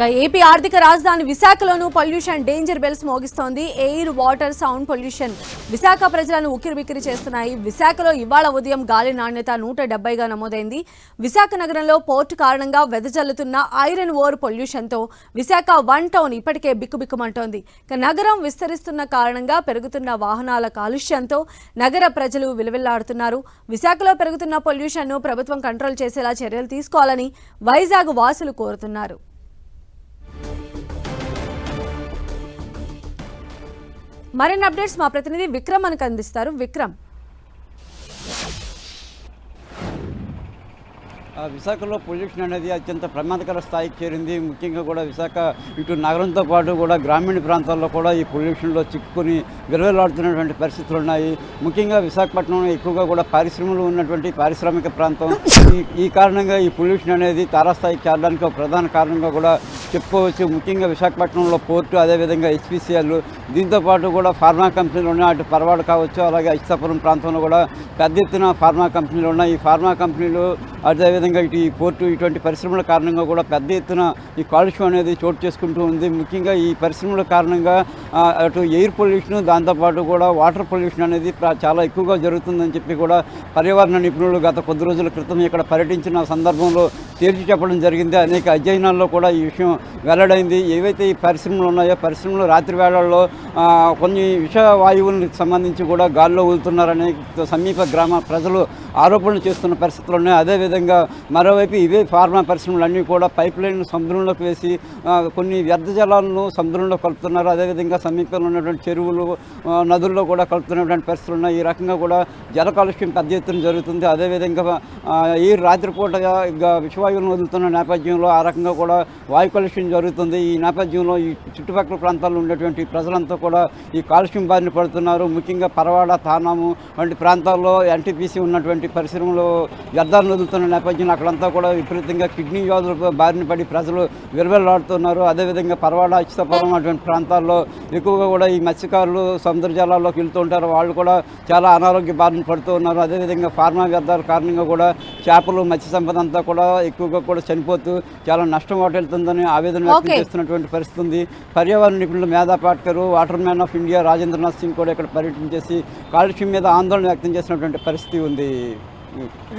AP ఆర్థిక రాజధాని విశాఖలోనూ పొల్యూషన్ డేంజర్ బెల్స్ మోగిస్తోంది. Air, water, sound pollution Visakha ప్రజలను ఉక్కిరిబిక్కిరి చేస్తున్నాయి. విశాఖలో ఇవాళ ఉదయం గాలి నాణ్యత 170గా నమోదైంది. విశాఖ నగరంలో పోర్టు కారణంగా వెదజల్లుతున్న ఐరన్ ఓర్ పొల్యూషన్తో విశాఖ వన్ టౌన్ ఇప్పటికే బిక్కుబిక్కుమంటోంది. నగరం విస్తరిస్తున్న కారణంగా పెరుగుతున్న వాహనాల కాలుష్యంతో నగర ప్రజలు విలవిల్లాడుతున్నారు. విశాఖలో పెరుగుతున్న పొల్యూషన్ను ప్రభుత్వం కంట్రోల్ చేసేలా చర్యలు తీసుకోవాలని వైజాగ్ వాసులు కోరుతున్నారు. మరిన్ని అప్డేట్స్ మా ప్రతినిధి విక్రమ్ మనకు అందిస్తారు. విక్రమ్, విశాఖలో పొల్యూషన్ అనేది అత్యంత ప్రమాదకర స్థాయికి చేరింది. ముఖ్యంగా కూడా విశాఖ ఇటు నగరంతో పాటు కూడా గ్రామీణ ప్రాంతాల్లో కూడా ఈ పొల్యూషన్లో చిక్కుకొని విలువలాడుతున్నటువంటి పరిస్థితులు ఉన్నాయి. ముఖ్యంగా విశాఖపట్నంలో ఎక్కువగా కూడా పరిశ్రమలు ఉన్నటువంటి పారిశ్రామిక ప్రాంతం. ఈ కారణంగా ఈ పొల్యూషన్ అనేది తారాస్థాయికి చేరడానికి ఒక ప్రధాన కారణంగా కూడా చెప్పుకోవచ్చు. ముఖ్యంగా విశాఖపట్నంలో పోర్టు, అదేవిధంగా హెచ్పిసిఎల్, దీంతోపాటు కూడా ఫార్మా కంపెనీలు ఉన్నాయి. అటు పరవాడ కావచ్చు, అలాగే అచ్యుతాపురం ప్రాంతంలో కూడా పెద్ద ఎత్తున ఫార్మా కంపెనీలు ఉన్నాయి. ఈ ఫార్మా కంపెనీలు అదేవిధంగా ఇటు ఈ పోర్టు ఇటువంటి పరిశ్రమల కారణంగా కూడా పెద్ద ఎత్తున ఈ కాలుష్యం అనేది చోటు చేసుకుంటూ ఉంది. ముఖ్యంగా ఈ పరిశ్రమల కారణంగా అటు ఎయిర్ పొల్యూషన్, దాంతోపాటు కూడా వాటర్ పొల్యూషన్ అనేది చాలా ఎక్కువగా జరుగుతుందని చెప్పి కూడా పర్యావరణ నిపుణులు గత కొద్ది రోజుల క్రితం ఇక్కడ పర్యటించిన సందర్భంలో తేల్చి చెప్పడం జరిగింది. అనేక అధ్యయనాల్లో కూడా ఈ విషయం వెల్లడైంది. ఏవైతే ఈ పరిశ్రమలు ఉన్నాయో పరిశ్రమలు రాత్రి వేళల్లో కొన్ని విష వాయువులకు సంబంధించి కూడా గాల్లో ఊదుతున్నారని సమీప గ్రామ ప్రజలు ఆరోపణలు చేస్తున్న పరిస్థితులు ఉన్నాయి. అదేవిధంగా మరోవైపు ఇవే ఫార్మా పరిశ్రమలన్నీ కూడా పైప్ లైన్ సముద్రంలోకి వేసి కొన్ని వ్యర్థ జలాలను సముద్రంలో కలుపుతున్నారు. అదేవిధంగా సమీపంలో ఉన్నటువంటి చెరువులు, నదుల్లో కూడా కలుపుతున్నటువంటి పరిస్థితులు ఉన్నాయి. ఈ రకంగా కూడా జల కాలుష్యం పెద్ద ఎత్తున జరుగుతుంది. అదేవిధంగా ఈ రాత్రిపూట విషవాయువులను వదులుతున్న నేపథ్యంలో ఆ రకంగా కూడా వాయు కాలుష్యం జరుగుతుంది. ఈ నేపథ్యంలో ఈ చుట్టుపక్కల ప్రాంతాల్లో ఉండేటువంటి ప్రజలంతా కూడా ఈ కాలుష్యం బారిన పడుతున్నారు. ముఖ్యంగా పరవాడ, తానాము వంటి ప్రాంతాల్లో ఎన్టీపీసీ ఉన్నటువంటి పరిశ్రమలు వ్యర్థాలను వదులుతున్న నేపథ్యంలో అక్కడంతా కూడా విపరీతంగా కిడ్నీ వ్యాధులకు బారిన పడి ప్రజలు విలువలాడుతున్నారు. అదేవిధంగా పరవాడ, అచ్యుతాపురం అటువంటి ప్రాంతాల్లో ఎక్కువగా కూడా ఈ మత్స్యకారులు సముద్ర జలాల్లోకి వెళ్తూ ఉంటారు. వాళ్ళు కూడా చాలా అనారోగ్య బారిన పడుతూ ఉన్నారు. అదేవిధంగా ఫార్మా వ్యర్థాల కారణంగా కూడా చేపలు, మత్స్య సంపద అంతా కూడా ఎక్కువగా కూడా చనిపోతూ చాలా నష్టం వాటిల్తుందని ఆవేదన వ్యక్తం చేస్తున్నటువంటి పరిస్థితి ఉంది. పర్యావరణ నిపుణులు మేధా Patkar, water man of India Rajendranath Singh కూడా ఇక్కడ పర్యటించేసి కాలుష్యం మీద ఆందోళన వ్యక్తం చేసినటువంటి పరిస్థితి ఉంది.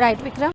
రైట్ విక్రమ్.